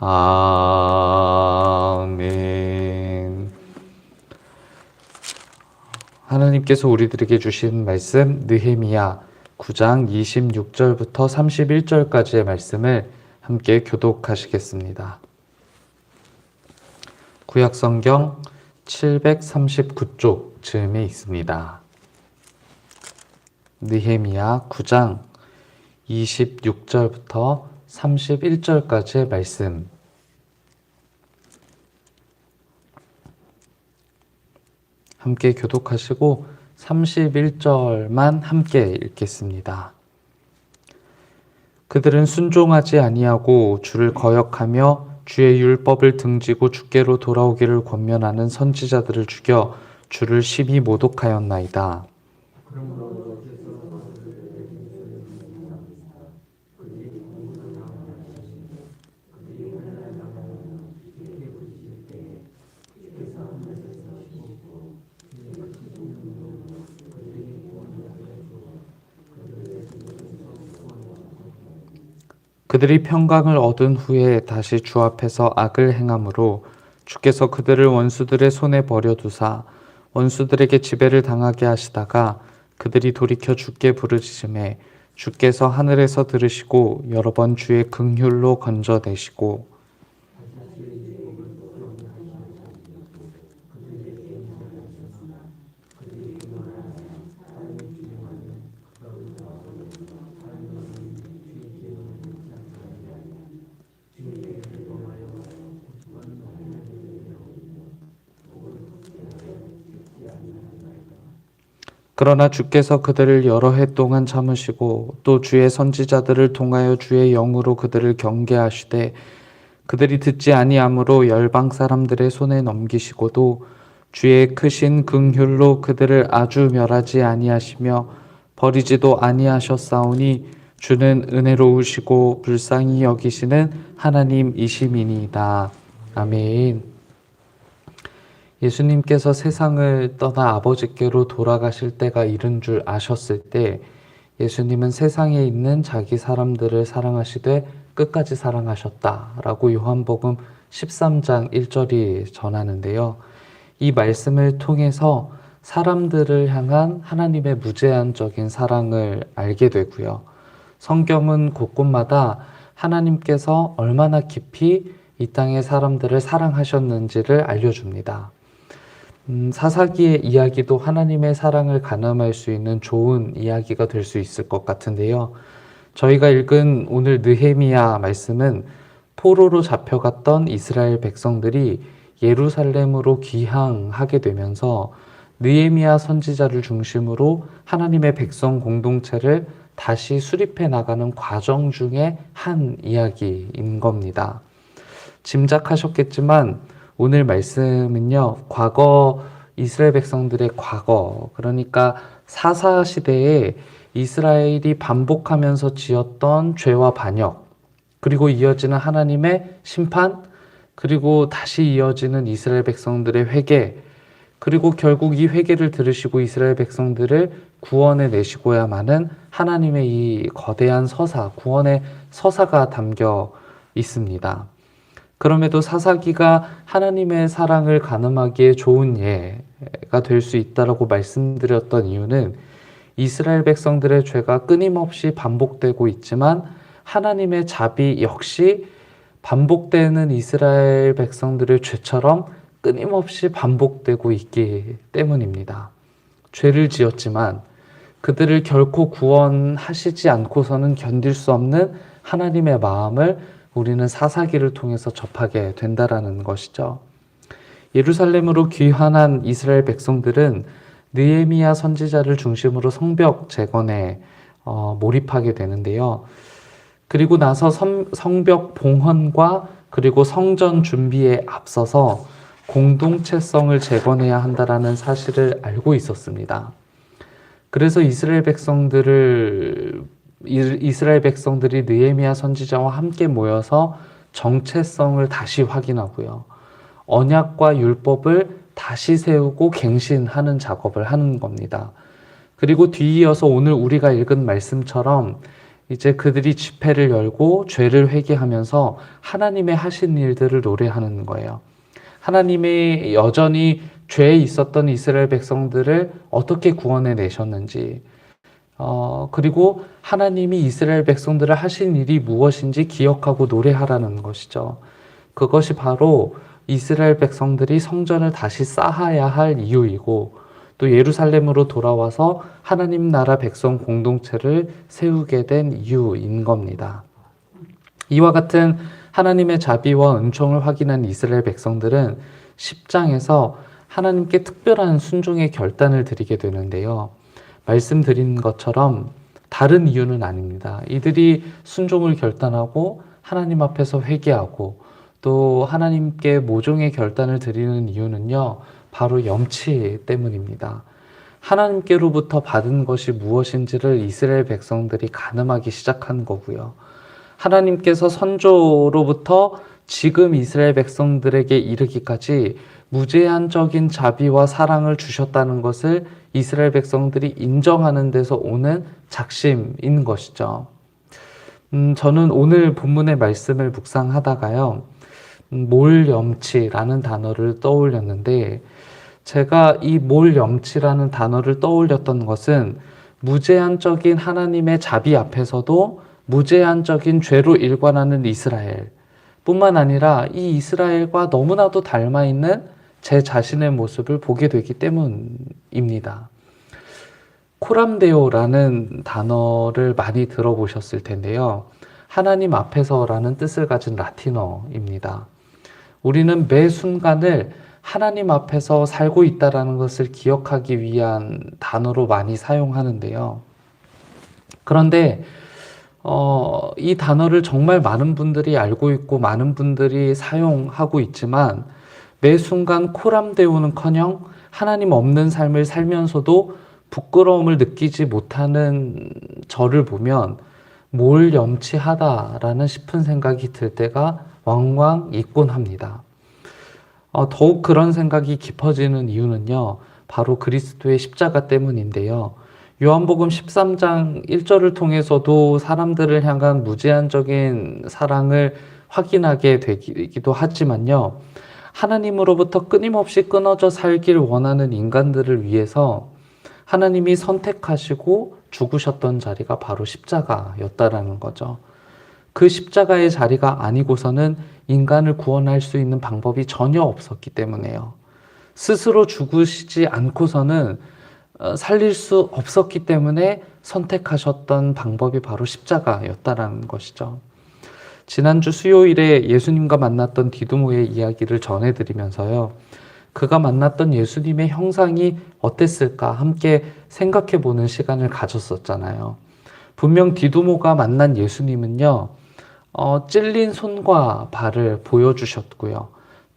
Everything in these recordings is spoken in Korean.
아멘. 하나님께서 우리들에게 주신 말씀 느헤미야 9장 26절부터 31절까지의 말씀을 함께 교독하시겠습니다. 구약성경 739쪽 즈음에 있습니다. 느헤미야 9장 26절부터 31절까지의 말씀, 함께 교독하시고 31절만 함께 읽겠습니다. 그들은 순종하지 아니하고 주를 거역하며 주의 율법을 등지고 주께로 돌아오기를 권면하는 선지자들을 죽여 주를 심히 모독하였나이다. 그들이 평강을 얻은 후에 다시 주 앞에서 악을 행함으로 주께서 그들을 원수들의 손에 버려두사 원수들에게 지배를 당하게 하시다가 그들이 돌이켜 주께 부르짖음에 주께서 하늘에서 들으시고 여러 번 주의 긍휼로 건져내시고 그러나 주께서 그들을 여러 해 동안 참으시고 또 주의 선지자들을 통하여 주의 영으로 그들을 경계하시되 그들이 듣지 아니함으로 열방 사람들의 손에 넘기시고도 주의 크신 긍휼로 그들을 아주 멸하지 아니하시며 버리지도 아니하셨사오니 주는 은혜로우시고 불쌍히 여기시는 하나님이심이니이다. 아멘. 예수님께서 세상을 떠나 아버지께로 돌아가실 때가 이른 줄 아셨을 때 예수님은 세상에 있는 자기 사람들을 사랑하시되 끝까지 사랑하셨다라고 요한복음 13장 1절이 전하는데요. 이 말씀을 통해서 사람들을 향한 하나님의 무제한적인 사랑을 알게 되고요. 성경은 곳곳마다 하나님께서 얼마나 깊이 이 땅의 사람들을 사랑하셨는지를 알려줍니다. 사사기의 이야기도 하나님의 사랑을 가늠할 수 있는 좋은 이야기가 될 수 있을 것 같은데요. 저희가 읽은 오늘 느헤미야 말씀은 포로로 잡혀갔던 이스라엘 백성들이 예루살렘으로 귀향하게 되면서 느헤미야 선지자를 중심으로 하나님의 백성 공동체를 다시 수립해 나가는 과정 중에 한 이야기인 겁니다. 짐작하셨겠지만 오늘 말씀은요, 과거 이스라엘 백성들의 과거, 그러니까 사사 시대에 이스라엘이 반복하면서 지었던 죄와 반역, 그리고 이어지는 하나님의 심판, 그리고 다시 이어지는 이스라엘 백성들의 회개, 그리고 결국 이 회개를 들으시고 이스라엘 백성들을 구원해 내시고야만은 하나님의 이 거대한 서사, 구원의 서사가 담겨 있습니다. 그럼에도 사사기가 하나님의 사랑을 가늠하기에 좋은 예가 될 수 있다라고 말씀드렸던 이유는 이스라엘 백성들의 죄가 끊임없이 반복되고 있지만 하나님의 자비 역시 반복되는 이스라엘 백성들의 죄처럼 끊임없이 반복되고 있기 때문입니다. 죄를 지었지만 그들을 결코 구원하시지 않고서는 견딜 수 없는 하나님의 마음을 우리는 사사기를 통해서 접하게 된다라는 것이죠. 예루살렘으로 귀환한 이스라엘 백성들은 느헤미야 선지자를 중심으로 성벽 재건에 몰입하게 되는데요. 그리고 나서 성벽 봉헌과 그리고 성전 준비에 앞서서 공동체성을 재건해야 한다라는 사실을 알고 있었습니다. 그래서 이스라엘 백성들이 느헤미야 선지자와 함께 모여서 정체성을 다시 확인하고요. 언약과 율법을 다시 세우고 갱신하는 작업을 하는 겁니다. 그리고 뒤이어서 오늘 우리가 읽은 말씀처럼 이제 그들이 집회를 열고 죄를 회개하면서 하나님의 하신 일들을 노래하는 거예요. 하나님이 여전히 죄에 있었던 이스라엘 백성들을 어떻게 구원해 내셨는지, 그리고 하나님이 이스라엘 백성들을 하신 일이 무엇인지 기억하고 노래하라는 것이죠. 그것이 바로 이스라엘 백성들이 성전을 다시 쌓아야 할 이유이고, 또 예루살렘으로 돌아와서 하나님 나라 백성 공동체를 세우게 된 이유인 겁니다. 이와 같은 하나님의 자비와 은총을 확인한 이스라엘 백성들은 10장에서 하나님께 특별한 순종의 결단을 드리게 되는데요. 말씀드린 것처럼 다른 이유는 아닙니다. 이들이 순종을 결단하고 하나님 앞에서 회개하고 또 하나님께 모종의 결단을 드리는 이유는요, 바로 염치 때문입니다. 하나님께로부터 받은 것이 무엇인지를 이스라엘 백성들이 가늠하기 시작한 거고요. 하나님께서 선조로부터 지금 이스라엘 백성들에게 이르기까지 무제한적인 자비와 사랑을 주셨다는 것을 이스라엘 백성들이 인정하는 데서 오는 작심인 것이죠. 저는 오늘 본문의 말씀을 묵상하다가요, 몰염치라는 단어를 떠올렸는데, 제가 이 몰염치라는 단어를 떠올렸던 것은 무제한적인 하나님의 자비 앞에서도 무제한적인 죄로 일관하는 이스라엘 뿐만 아니라 이 이스라엘과 너무나도 닮아 있는 제 자신의 모습을 보게 되기 때문입니다. 코람데오라는 단어를 많이 들어보셨을 텐데요. 하나님 앞에서라는 뜻을 가진 라틴어입니다. 우리는 매 순간을 하나님 앞에서 살고 있다는 것을 기억하기 위한 단어로 많이 사용하는데요. 그런데 이 단어를 정말 많은 분들이 알고 있고 많은 분들이 사용하고 있지만 매 순간 코람데오는커녕 하나님 없는 삶을 살면서도 부끄러움을 느끼지 못하는 저를 보면 몰염치하다라는 싶은 생각이 들 때가 왕왕 있곤 합니다. 더욱 그런 생각이 깊어지는 이유는요, 바로 그리스도의 십자가 때문인데요. 요한복음 13장 1절을 통해서도 사람들을 향한 무제한적인 사랑을 확인하게 되기도 하지만요, 하나님으로부터 끊임없이 끊어져 살길 원하는 인간들을 위해서 하나님이 선택하시고 죽으셨던 자리가 바로 십자가였다라는 거죠. 그 십자가의 자리가 아니고서는 인간을 구원할 수 있는 방법이 전혀 없었기 때문에요. 스스로 죽으시지 않고서는 살릴 수 없었기 때문에 선택하셨던 방법이 바로 십자가였다라는 것이죠. 지난주 수요일에 예수님과 만났던 디두모의 이야기를 전해드리면서요, 그가 만났던 예수님의 형상이 어땠을까 함께 생각해보는 시간을 가졌었잖아요. 분명 디두모가 만난 예수님은요, 찔린 손과 발을 보여주셨고요,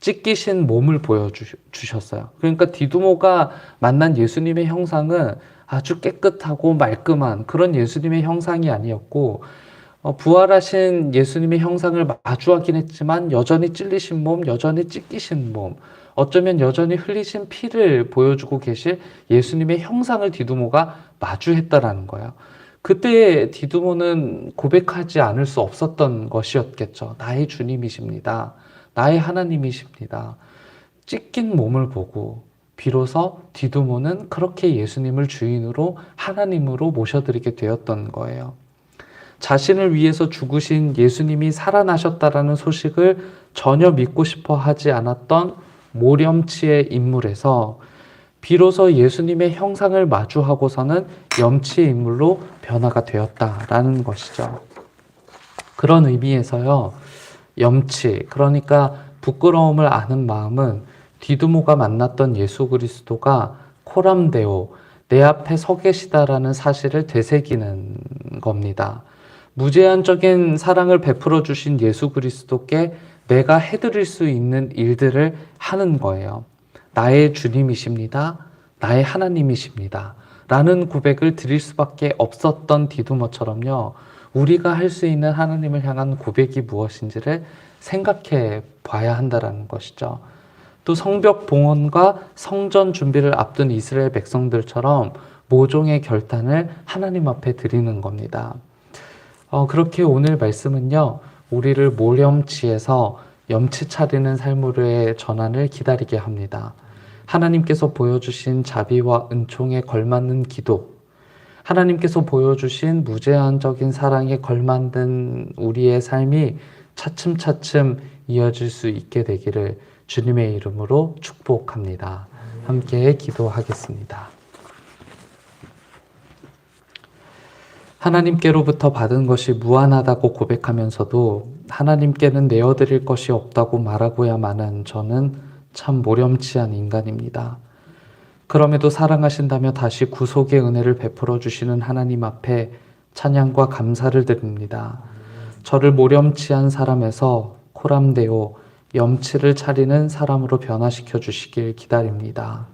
찢기신 몸을 보여주셨어요. 그러니까 디두모가 만난 예수님의 형상은 아주 깨끗하고 말끔한 그런 예수님의 형상이 아니었고, 부활하신 예수님의 형상을 마주하긴 했지만 여전히 찔리신 몸, 여전히 찢기신 몸, 어쩌면 여전히 흘리신 피를 보여주고 계실 예수님의 형상을 디두모가 마주했다라는 거예요. 그때 디두모는 고백하지 않을 수 없었던 것이었겠죠. 나의 주님이십니다. 나의 하나님이십니다. 찢긴 몸을 보고 비로소 디두모는 그렇게 예수님을 주인으로 하나님으로 모셔드리게 되었던 거예요. 자신을 위해서 죽으신 예수님이 살아나셨다라는 소식을 전혀 믿고 싶어 하지 않았던 모렴치의 인물에서 비로소 예수님의 형상을 마주하고서는 염치의 인물로 변화가 되었다라는 것이죠. 그런 의미에서요, 염치, 그러니까 부끄러움을 아는 마음은 디두모가 만났던 예수 그리스도가 코람데오, 내 앞에 서 계시다라는 사실을 되새기는 겁니다. 무제한적인 사랑을 베풀어 주신 예수 그리스도께 내가 해드릴 수 있는 일들을 하는 거예요. 나의 주님이십니다. 나의 하나님이십니다. 라는 고백을 드릴 수밖에 없었던 디두모처럼요, 우리가 할 수 있는 하나님을 향한 고백이 무엇인지를 생각해 봐야 한다는 것이죠. 또 성벽 봉헌과 성전 준비를 앞둔 이스라엘 백성들처럼 모종의 결단을 하나님 앞에 드리는 겁니다. 그렇게 오늘 말씀은요, 우리를 모렴치에서 염치 차리는 삶으로의 전환을 기다리게 합니다. 하나님께서 보여주신 자비와 은총에 걸맞는 기도, 하나님께서 보여주신 무제한적인 사랑에 걸맞는 우리의 삶이 차츰차츰 이어질 수 있게 되기를 주님의 이름으로 축복합니다. 함께 기도하겠습니다. 하나님께로부터 받은 것이 무한하다고 고백하면서도 하나님께는 내어드릴 것이 없다고 말하고야만 저는 참 모렴치한 인간입니다. 그럼에도 사랑하신다며 다시 구속의 은혜를 베풀어 주시는 하나님 앞에 찬양과 감사를 드립니다. 저를 모렴치한 사람에서 코람데오, 염치를 차리는 사람으로 변화시켜 주시길 기다립니다.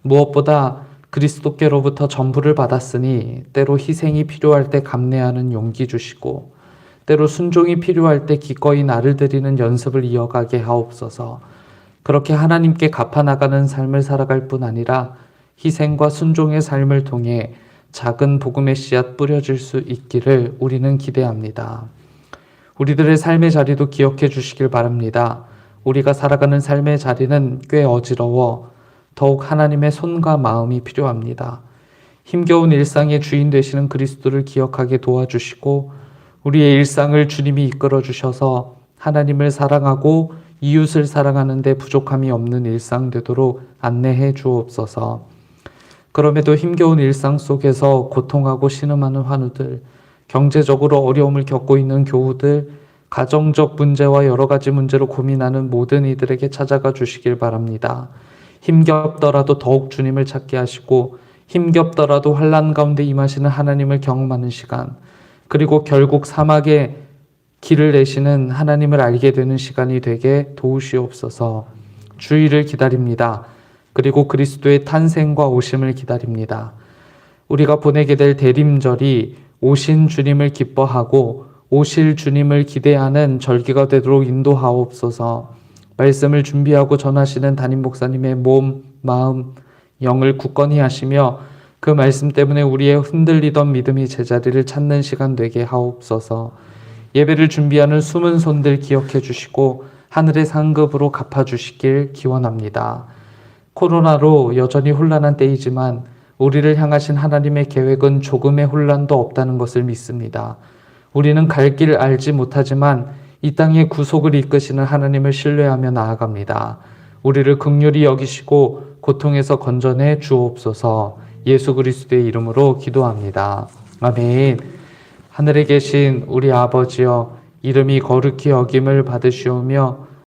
무엇보다 그리스도께로부터 전부를 받았으니 때로 희생이 필요할 때 감내하는 용기 주시고 때로 순종이 필요할 때 기꺼이 나를 드리는 연습을 이어가게 하옵소서. 그렇게 하나님께 갚아나가는 삶을 살아갈 뿐 아니라 희생과 순종의 삶을 통해 작은 복음의 씨앗 뿌려질 수 있기를 우리는 기대합니다. 우리들의 삶의 자리도 기억해 주시길 바랍니다. 우리가 살아가는 삶의 자리는 꽤 어지러워 더욱 하나님의 손과 마음이 필요합니다. 힘겨운 일상의 주인 되시는 그리스도를 기억하게 도와주시고 우리의 일상을 주님이 이끌어 주셔서 하나님을 사랑하고 이웃을 사랑하는 데 부족함이 없는 일상 되도록 안내해 주옵소서. 그럼에도 힘겨운 일상 속에서 고통하고 신음하는 환우들, 경제적으로 어려움을 겪고 있는 교우들, 가정적 문제와 여러 가지 문제로 고민하는 모든 이들에게 찾아가 주시길 바랍니다. 힘겹더라도 더욱 주님을 찾게 하시고 힘겹더라도 환난 가운데 임하시는 하나님을 경험하는 시간, 그리고 결국 사막에 길을 내시는 하나님을 알게 되는 시간이 되게 도우시옵소서. 주의를 기다립니다. 그리고 그리스도의 탄생과 오심을 기다립니다. 우리가 보내게 될 대림절이 오신 주님을 기뻐하고 오실 주님을 기대하는 절기가 되도록 인도하옵소서. 말씀을 준비하고 전하시는 담임 목사님의 몸, 마음, 영을 굳건히 하시며 그 말씀 때문에 우리의 흔들리던 믿음이 제자리를 찾는 시간 되게 하옵소서. 예배를 준비하는 숨은 손들 기억해 주시고 하늘의 상급으로 갚아주시길 기원합니다. 코로나로 여전히 혼란한 때이지만 우리를 향하신 하나님의 계획은 조금의 혼란도 없다는 것을 믿습니다. 우리는 갈 길 알지 못하지만 이 땅에 구속을 이끄시는 하나님을 신뢰하며 나아갑니다. 우리를 긍휼히 여기시고 고통에서 건져내 주옵소서. 예수 그리스도의 이름으로 기도합니다. 아멘. 하늘에 계신 우리 아버지여, 이름이 거룩히 여김을 받으시오며